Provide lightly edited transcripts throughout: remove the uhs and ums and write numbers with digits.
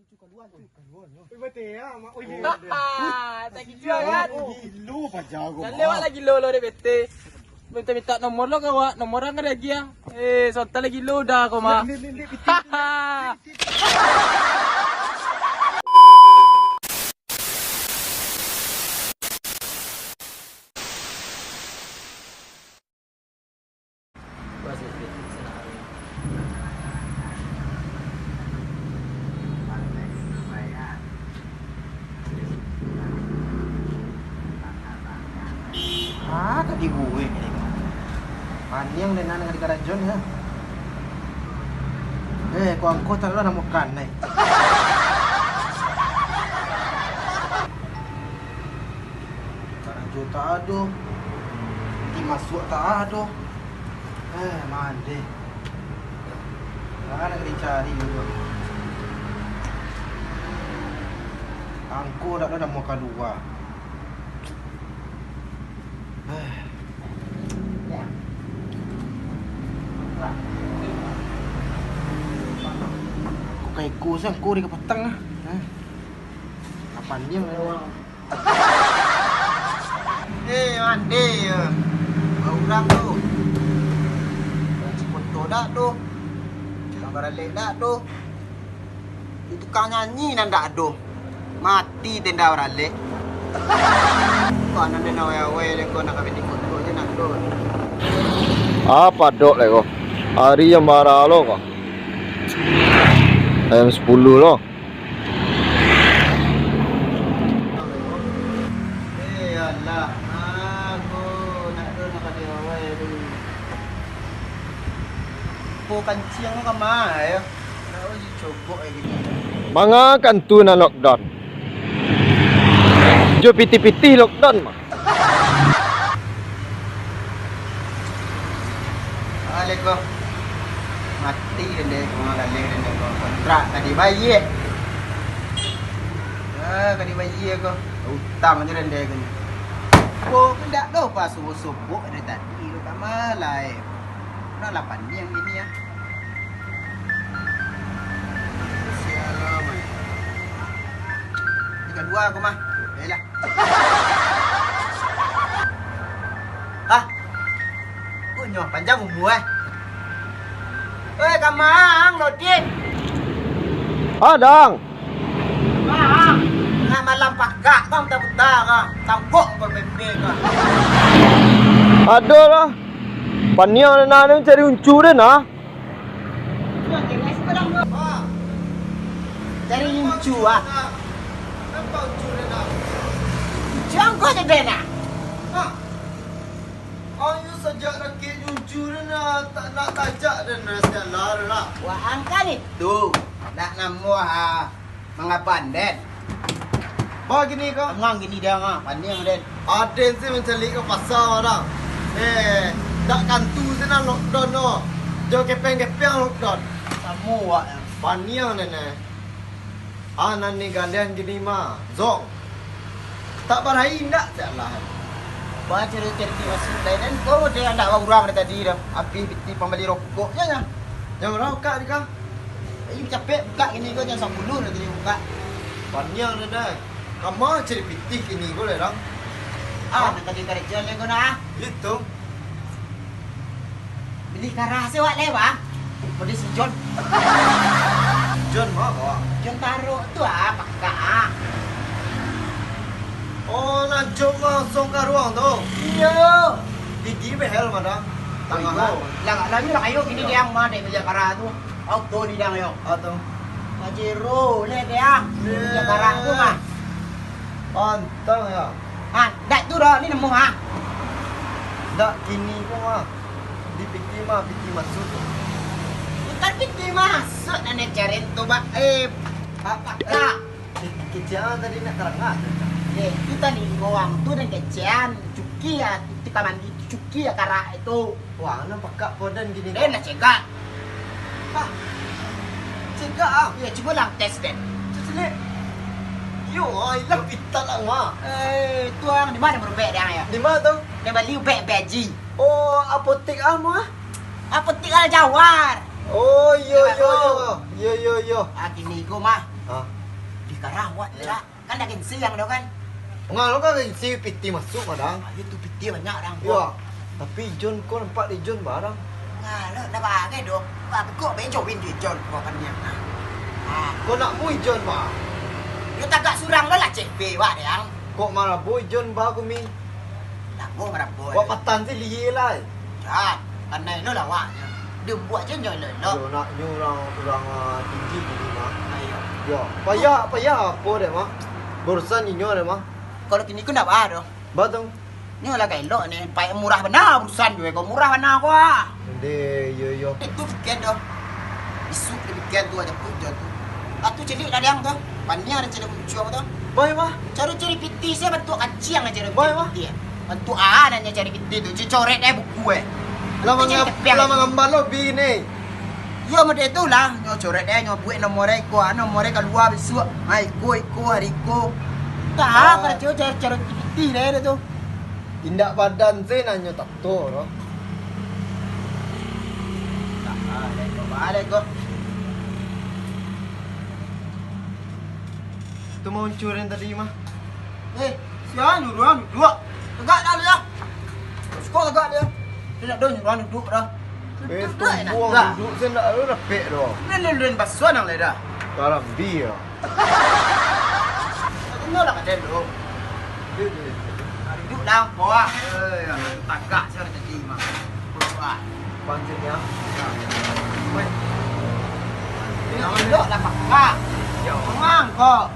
Tak kira kan? Gilo pa jago. Dan lewat lagi lo deh bete. Minta nomor lo kau, nomor orang ada lagi ya. Sontak lagi lo dah kau mah. Kaki gue ini. Panjang dan nana di karajon ya. Kau angkot tak ada makan nih. Karajon tak ada. Di masuk tak ada. Mande. Mana nak dicari juga. Angkot tak ada makan dua. Kok kayak ku sang ku di kepetang ah. Kapan dia memang. Mandi ya. Orang tu. Foto dak tu. Gambar lek dak tu. Itu kau nyanyi nan dak tu. Mati tenda orang lek. Kau nan den awe le kau nak kawin ikut tu je nak tu. Apa dok lego? Hari yang marah lo kok. Jam 10 lo. Allah. Aku nak tu nak kawin awe tu. Po kancing kau kemana ya? Nak uji cobok lagi ni. Manga kan tu na lockdown. Jo piti-piti lockdown mah. Aleko mati dende kau dah leh dende kau kontrak tadi bayi. Kadi bayi aku utang je dende kau. Kau hendak dah pas subuh dari tadi lu tak malai. Dah 8 yang gini ya. Sialah. Tiga dua aku mah. Baiklah. Nyoh panjang umur kamang lodit. Adang. Kamang. Nga malam pakak kau buta ka. Tangkok kau bebe ka. Ada lah. Paniang na nana cari uncu deh nah. Cari uncu ah. Apa uncu deh nah? Jangan kau je deh nah. Ayo sejak rakit jujur na tak nak tajak dan rasa lara. Wah angkan itu nak nama mga pandet. Bah gini kau? Ngang gini dia ngah pandiang den. Aden sih mencari ke pasar orang. Tak kantu sih nak lockdown no. Jo kepeng lockdown. Kamu wak pandiang den anan ni gandian gini mah zong. Tak barahi ndak salah. Baca cerita masih lain kan kau dia nak orang dari tadi dah habis piti pembeli rokoknya nya. Jangan rokok ni kau. Ini capek buka ini kau jangan 10 dah tadi buka. Panjang dah. Kamu cari piti ini kau dah. Nak tadi kerja le kau nak. Itu. Beli karah sewak le bang. Pada si John. John mah kau. John taruh tu pakak. Oh, nak jom langsung ke ruang tu. Iya. Gigi behel mana? Tengah lah. Lagi lah kayu gini dia mah dek beli karah tu. Auto di dang yo. Auto. Pajero le dia. Beli karah tu mah. Pantang ya. Dak tu dah ni nemu ha. Dak gini kau mah. Di piti masuk. Bukan piti masuk nak cari tu bak. Bapak kak. Kejauhan tadi nak terangah. Kita nih ngawang tuh dan kecian cuki ya kita mandi cuki ya karena itu wah nampak kak podan gini deh nak cegak ya coba lang tes deh cecile yo ilang kita lah mah tuang di mana berbek dia ya di mana tuh di Bali beji oh apotek ama apotek al Jawar oh yo Gini gua mah Hah? Di Karawat lah. Kan dah siang dah kan. Pengaruh kan si piti masuk madang. Itu piti banyak orang. Ya. Tapi John kau nampak di John barang. Ngalah dah bagai doh. Apa kok bencowin di John kau kan ni. Kau nak mui John bah? Yo tagak surang lo lah cek be wak yang. Kok marah boy John bah aku mi? Tak bo marah boy. Wak patan si liye lah. Ya, kanai lo lah wak. Dia buat je nyol lo. Yo nak nyurang tinggi gini mah. Ayo. Yo, payah apa deh mah? Borusan inyo deh mah. Kalau kini kau nak apa doh? Batang. Ni lah kayak lo ni, payah murah benar urusan juga. Kau murah benar kau. Ende yo. Itu bikin doh. Isu bikin tu aja pun tu. Atu celik dah yang tu. Pannya ada celik muncul tu. Boy mah. Cari piti saya bentuk kacang aja Boy, mah. piti. Bentuk nanya cari piti tu. Coret dia buku Lama ngambar lo bini. Ya macam itulah. Nyo coret dia nyo buat nomor dia keluar besok. Hai ko hari ko. Tak kalau cari piti dia tu. Tindak badan saya nanya tak tahu no. Tak ada kau. Tu mau curian tadi mah. Siapa nyuruh duduk? Tegak dah dia. Sekolah tegak dia. Dia nak nyuruh duduk dah. Tu buang duduk saya nak repek doh. Lelun basuan yang leda. Sekarang dia. Tengok lah kat dia. Duduk dah kau ah. Tagak saya jadi mah. Buat. Pancen ya. Weh. Duduk lah pakak. Yo, memang kau.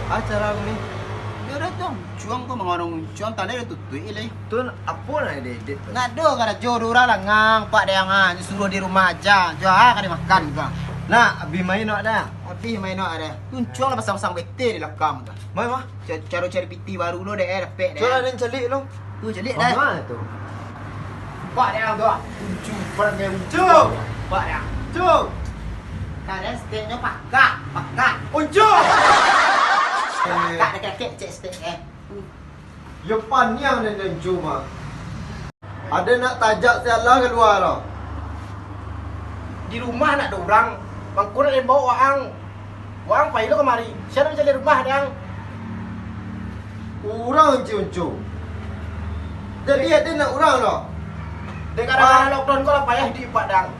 Acara aku ni. Dia dah tu. Cuang tu mengarung cuang tanda dia tutui leh. Tu apa nak edit tu? Ngado kada jodoh orang lah ngang pak dia ngang suruh di rumah aja. Jo kada makan kau. Nak abi main nak dah. Habis main nak ada. Tuncuang lah pasang-pasang bete di lakam tu. Mai mah. Cari piti baru lo deh, repek deh. Coba ada celik lo. Tu celik dah. Mana tu? Pak dia tu. Uncu perang yang uncu. Pak dia. Uncu. Kadang steknya pakak. Uncu. Pakak dekat cek stek Yo paniang dan uncu mah. Ada nak tajak sialah keluar lo. Di rumah nak ada orang. Bangku nak bawa waang. Waang pai lo kemari. Siapa nak cari rumah dia? Urang uncu. Jadi ada nak urang lo. Dekat ada lockdown kau lah payah di Padang.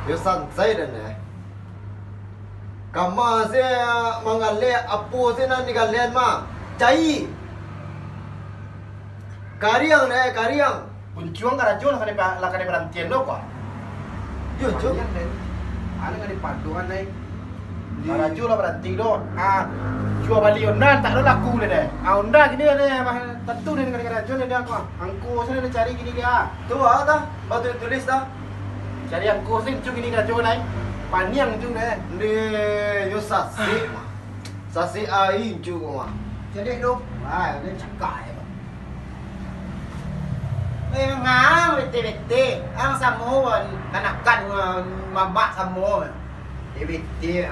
Yo santai dan Kama saya mengalir apa saya nak nikalian mah. Cai. Kariang. Kuncuang kada jual lah kada berantian lo kau. Yo jo. Ana kada paduan nai. Kada jual lah beranti do. Jual bali ondan tak ada laku le deh. Ondan gini deh tentu dia kada jual dia kau. Angku saya nak cari gini dia. Tu ada batu tulis dah. Cari angku sih cuma gini kada jual nai. Paniang tu deh. Ni yo sasi mah. Sasi ai ju mah. Jadi tu. Dia cakap ngang bete. Ang samuan kanakan mabak samuan. Bete.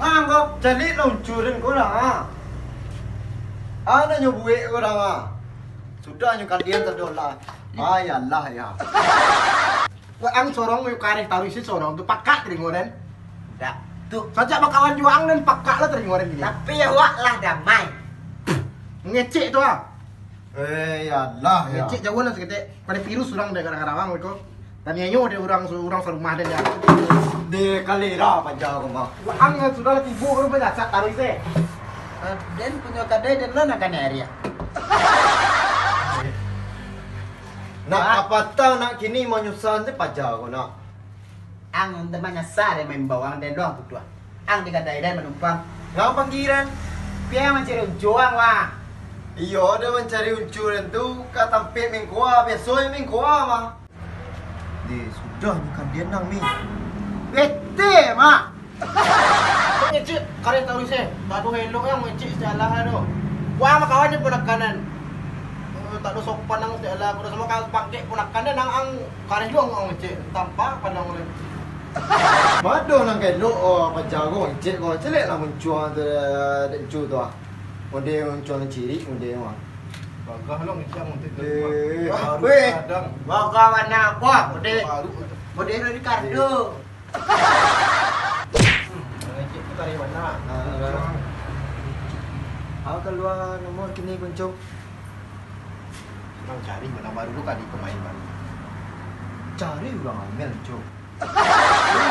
Ngang kau jadi loncurin kau dah. Ana nyobuik kau dah. Sudah nyo kalian terdola. Ayalah ya. Ang sorong yung kareng taruh isi sorong tu pakak teringoran. Tak. Tu saja bakawan juang dan pakak lah teringoran dia. Tapi ya wak lah damai. Ngecek tu ah. Yalah ya. Ngecek jauh lah seketik. Pada virus orang dari Karawang mereka. Tanya nyo dia orang serumah dan dia. Di kalira panjang kau mah. Ang sudah lah tibu baru pada taruh isi. Dan punya kadai dan lo nak kena area. Nak apa tahu nak kini mau nyusahan si pajar kau nak. Ang teman nyasar yang main bawang dan doang tu. Ang di kadai dan menumpang. Ngapa panggilan? Biar mencari juang wah. Iyo dia mencari uncuran tu kata tampil mingkua biasa mingkua mah. Di sudah bukan dia nang mi. Bete mak. Ngecek kareng taruh isi. Tak ada hello yang ngecek sejalah tu. Wah makawan dia penekanan. Tak ada sopan nang sejalah. Kuda semua kalau pakai punakan dia nang ang kareng juga ngong ngecek. Tampak pandang oleh. Mado nang kelo pajar kau cek kau celek lah muncul tu tu ah. Onde muncul ciri onde mah. Gagah long siya mo tigil. Weh, bawa warna apa? Bude Ricardo. Cik kita dari mana? Aku keluar nomor kini kuncung. Mang cari mana baru lu kali pemain baru. Cari ulang Amel, Cuk.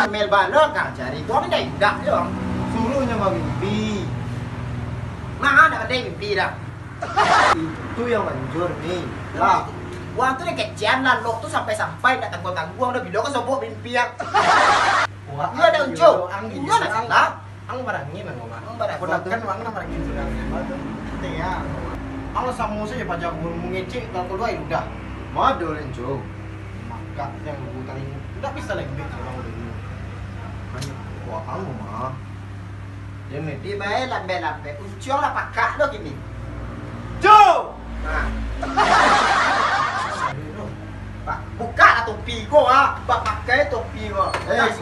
Amel bano kang cari. Gua pindah indah yo. Suruhnya mau mimpi. Mana ada mimpi dah. Itu yang manjur nih. Lah, uang tuh kecian lah, lo tuh sampai-sampai tak tangguh-tangguh udah video kan sobo mimpi yang. Wah, iya ada ujo. Iya nak salah. Ang marangin ang mga. Ang marangin. Kunakan wang na marangin sudah. Iya. Ang samu saja pajak mengecek kalau kedua itu udah. Modal Cuk. Maka yang buta ini tidak bisa lagi kalau udah ini. Wah, kamu mah. Ini di bae lambe-lambe. Ujo lah pakak lo gini. Jo. Nah. Pak, buka lah topi ko ah. Pak pakai topi ko.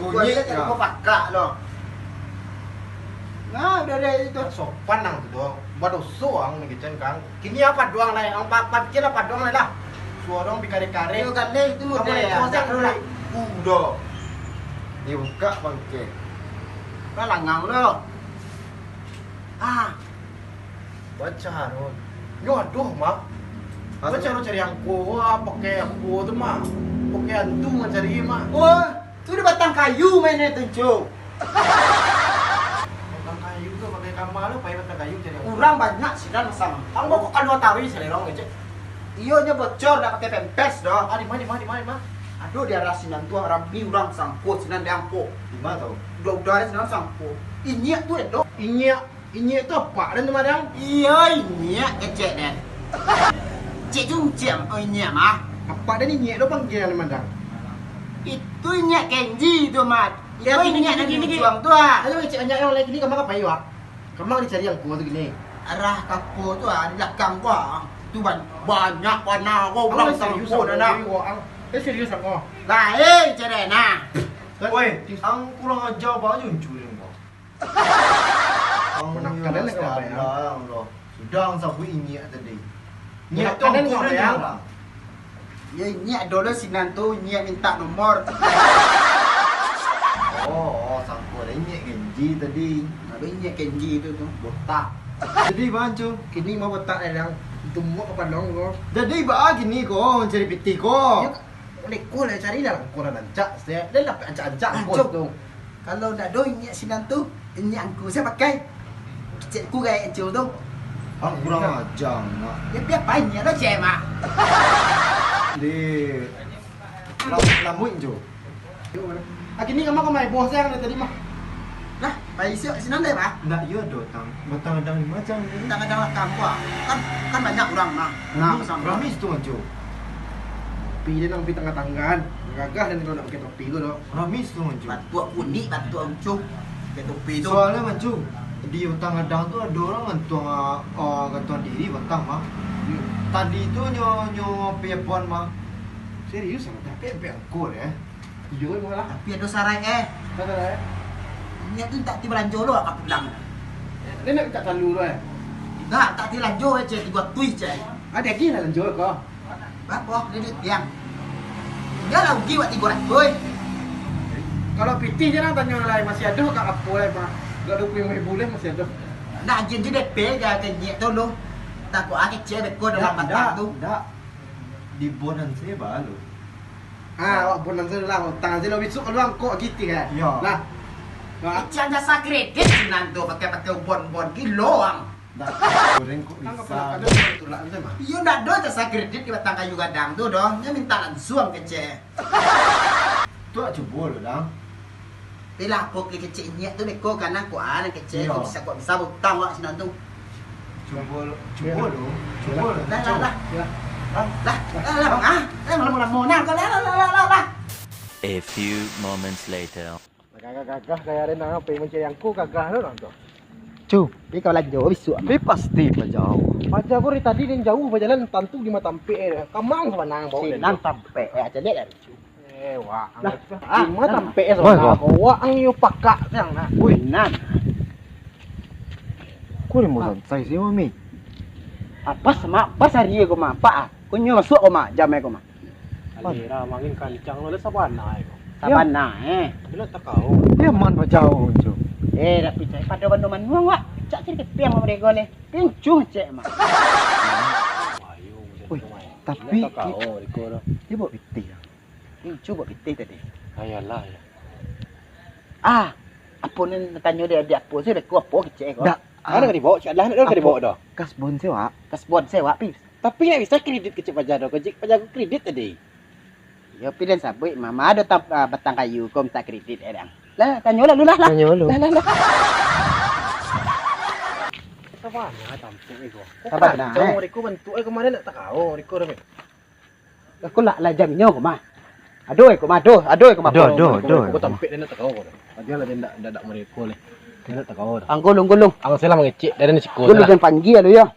Bunyi kan ko pakak lo. Nah, udah deh itu. Sopan nang tuh. Baru soang ngecen kang. Kini apa doang lah yang apa pikir apa doang lah. Suarong bikare-kare. Itu kan deh itu mau deh. Udah. Dibuka bangke. Kan langang lo. Ah. Baca harus. Yo aduh mah. Baca harus cari yang kuah pakai aku tuh mah. Pakai antu mencari mah. Wah, itu udah batang kayu mainnya tuh, Cuk. Batang kayu tuh pakai kamar lo pakai batang kayu cari. Kurang banyak sih dan sama. Ang mau kok dua tawi selerong ngecek. Iyo nya bocor dah pakai pempes dah. Ah di mana? Aduh dia rasin dan tuang rambi orang sangkut sinan diangkut. Di mana tau? Udah sinan sangkut. Ini tuh itu. Ini itu apa? Dan madang? Iya ini ecek deh. Cek jung jam oh ini mah. Apa dan ini lo panggil madang? Itu ini Kenji tuh mat. Ya, Itu gini, ini gini, gini. juang tuh ah. Ayo cek banyak yang lagi ni kamu apa ya? Kamu dicari yang kuat gini. Arah kapo tuh ah di belakang gua. Tuh banyak warna gua orang sangkut dah. Serius aku. Lah cere nah. Woi, ang kurang ajar baju curi mo. Pernah kalian nak apa ya? Sudah sabu ini tadi. Ni kalian apa ya? Ya ini dulu sinan tuh ini minta nomor. Oh, sangko ini Kenji tadi. Ada ini Kenji itu tuh botak. Jadi bancu, Kini mau betak yang tumuk apa dong lo? jadi bah gini kok mencari piti kok. Lekul lah cari dalam kurang ancak saya. Dia lah ancak-ancak Ancuk. tu. Kalau nak do ini sinan tuh ini angku saya pakai. Cikku kayak Encil tuh. Ah, kurang ajar nak. Dia biar banyak dah cek mak. Di lamun jo. Ah kini kamu kau main bos yang tadi mah. Nah, bayi sinan deh mak. Nak yo do tang. Batang dang macam ni. Kita kadang kamu ah. Kan banyak orang mah. Nah, sama. Ramis tu jo. Topi dia nang pi tengah-tengah. Gagah dan kalau nak pakai topi tu doh. Ramis tu jo. Batu unik, batu uncung. Ke topi tu. Soalnya macam di utang adang tu ada orang gantuan diri batang mah. Tadi tu nyo pepon mah. Serius sama tak? Pepe angkor ya. Iya malah. Tapi ada sarai Kata dah. Ini tu tak tiba lanjut lo aku bilang. Dia nak kat selalu tu eh. Nah, tak tiba lanjut je dibuat tui je. Ada lagi nak lanjut kau. Apa? Dia tiang. Dia lah ugi buat 300 boy. Kalau PT je nak tanya orang lain masih ada kat apa lah mah. Gak 25,000 boleh masih ada. Nak je DP ga ke nyek tu lo. Tak ko ake je beko dalam batang tu. Tak. Di bonan saya balu. Ah, awak pun nanti lah tangan saya lebih suka luang kok gitu kan. Ya. Lah. Nah, Ican jasa kredit sinan tu pakai bon-bon kiloang. Tak. Goreng kok kan kau bisa. pernah ada tulak macam mah. Iyo nak do jasa kredit di batang kayu gadang tu doh. Dia minta langsung ke je. Tu nak cuba lo dah. Bila aku ke kecil nyek tu beko kanan ko ana ke je Iya. bisa butang wak sinan tu. Cuba lo. Cuba lo. Cuba lo. Lah. Bang ah. Malam-malam monang kau lah. A few moments later. Gagah kayak ada nak apa mencari yang ku gagah tu orang tu. Cu, dia kau lanjut bisu. Tapi pasti pajau. Aja aku dari tadi dia jauh berjalan tantu di mata tampe eh. Kamang sama nang bawa dia. Nang sampai aja lihat dari cu. Wah. Ah, Di mata tampe eh Wah, sama. Wah, ang iyo pakak yang nak. Wih, nan. Kau ni mau santai sih mami. Apa sama apa hari ko ma pa. Kunyo masuk ko ma jam ko ma. Alira mangin kancang lo sa bana ko. Saban na Dilo takao. Dia man pa jauh jo. Tapi cai pada banduman muang wa. Cak ciri kepiang ma mereka le. Pincu cek ma. Ayo. Wih, tapi takao riko do. dia bawa piti. Pincu buat pitih tadi. Ayalah ya. Apa ni tanya dia apa sih ku apa cek ko. Dak. Ada ka dibawa cak lah, ada ka dibawa do. Kasbon sewa. Kasbon sewa pi. Tapi nak bisa kredit kecil pajak do, kecil pajak kredit tadi. Ya pilihan sabui mama ada batang kayu kom tak kredit edang. Lah tanya lah lu lah. Tanya lu. Lah. Sa bana tampo iko. Sabar na, Jauh riko bentuk kemarin nak takao riko do. Aku lah jam nyo ko ma. Aduh ko ma. Aku tampik dia nak takao ko do. Dia lah dia ndak mereko le. Dia nak takao do. Ang gulung. Ang sila mengecek dari ni siko Gulung lah. dan panggil lu ya.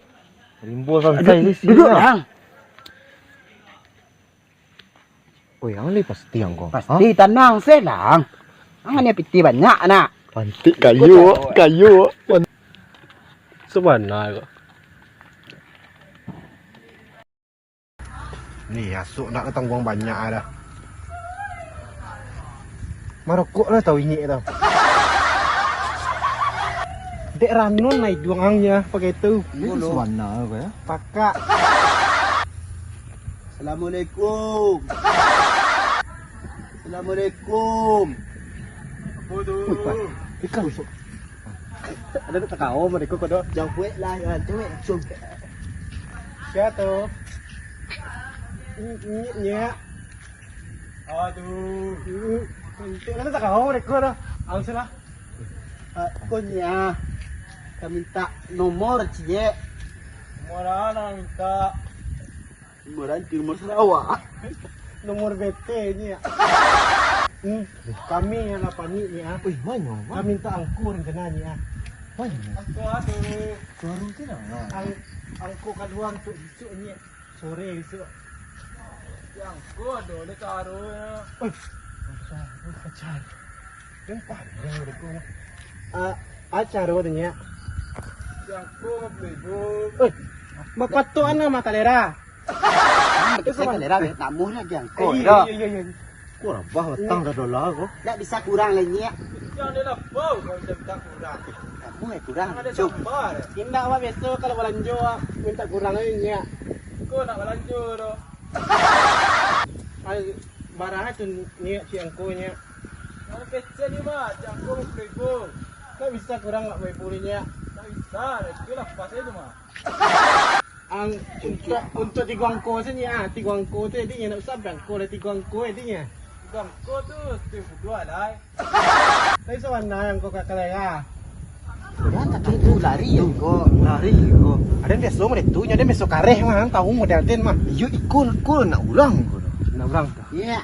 Rimbo sampai di sini. Duduk lang. Wih, ang li pasti ang ko. Pasti tenang selang. Ang ni piti banyak anak. Pantik kayu. Sebenarnya kok. Nih, asuk nak datang buang banyak dah. Marokok lah tahu ini tau. Dek Ranon naik duangnya pakai itu. Ini sewana ko ya. Pakak. Assalamualaikum. Apa tu? Ikan busuk. Ada tak kau mereka kau dah. Jauh buat lah tu langsung. Siapa tu? Ini. Aduh. Ada tak kau mereka dah. Ang sila. Kunya. Kami minta nomor cie. Mana minta Nomor Sarawak. nomor BT ni ya. Kami yang apa ni ya. Wih, mana? Kami minta angku rencananya ya. Mana? Angku aduh. Warung sini lah. Angku kedua untuk besok ni sore besok. Angku aduh dia taruh ya. Kacau. Yang panjang mereka. Acara tanya. Angku beli bu. Makato ana makalera. Kita selera nak murah lagi angkut. Iya. Kurang bah batang dah dolar ko. Tak bisa kurang lagi ya. Yang dia nak bau kalau dia minta kurang. Kamu kurang. Ada Cuk. sabar. Tindak apa biasa kalau belanja minta kurang aja ya. Kau nak belanja doh. Ay barangnya tu ni si angkonya. Kalau kecil ni mah, si angko ribu. Tak bisa kurang nak ribunya. Tak bisa, itu lah pas itu mah. Ang untuk tiga angko sini tiga angko tu dia nak usah angko lah tiga angko dia. Tiga angko tu tu dua lah. Tapi sebenarnya angko kakak ya. Ya tak itu lari ya. Lari ko. Ada beso mana tu, ada beso kareh mah, tahu model ten mah. Iyo ikut ko nak ulang ko. Nak ulang tu. Ya.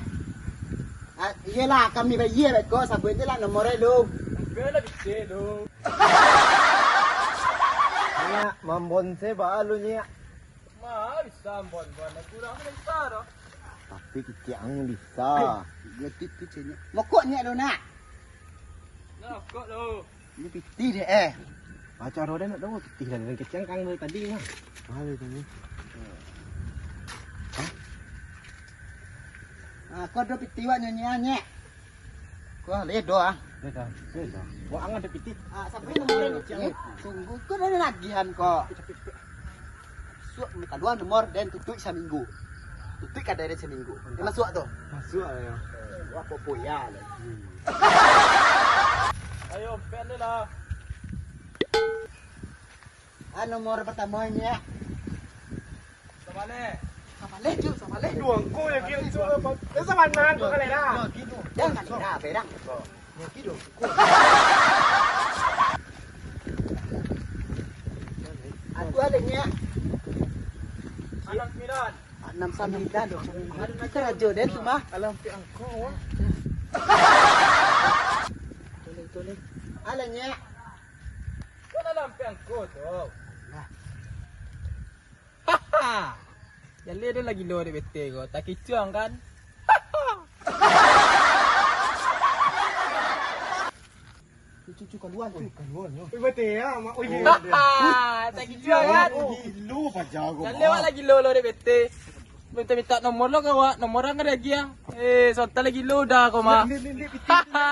Iyalah kami bayar ko sampai je lah nomor lu. Bela bicel lu. Ya, mambon se balu ni. Ma, bisa mambon nak kurang bisa dah. Tapi kita ang bisa. Dia tipu cenya. Mokoknya lu nak. Nak kok lu. Ini piti deh Acara dia nak tahu putih dan kecang kang lu tadi mah. Mana tu ni? Kau ada piti wa nyanyi. Kau lihat doa. Dah. Wah, ang ada piti. Sampai nomor ni tunggu kau ada lagian kok. Suak minta dua nomor dan tutup seminggu. Tutup kadang ada seminggu. Masuk tu. Masuk ya. Wah popoya lah. Ayo, pen lah. Nomor pertamanya. Samale. Sama le. Duang ko yang gitu apa? Sa mana ko kalera. Jangan nak pedang. Aku adanya Anak miran. 6 Ada nak raja dia tu mah. Alam pi angko. Tolong. Alanya. Kau alam pi angko tu. Yang dia lagi low dia betul kau. Tak kicang kan? cucu keluar cuy. Kaluan yo. Wih betul ya, mak. Oh iya. Haha, tak gila kan? Gilo pa jago. Jangan lewat lagi lo deh bete. Minta nomor lo kawan, nomor orang lagi ya. Sontal lagi lo dah kau mah. Haha.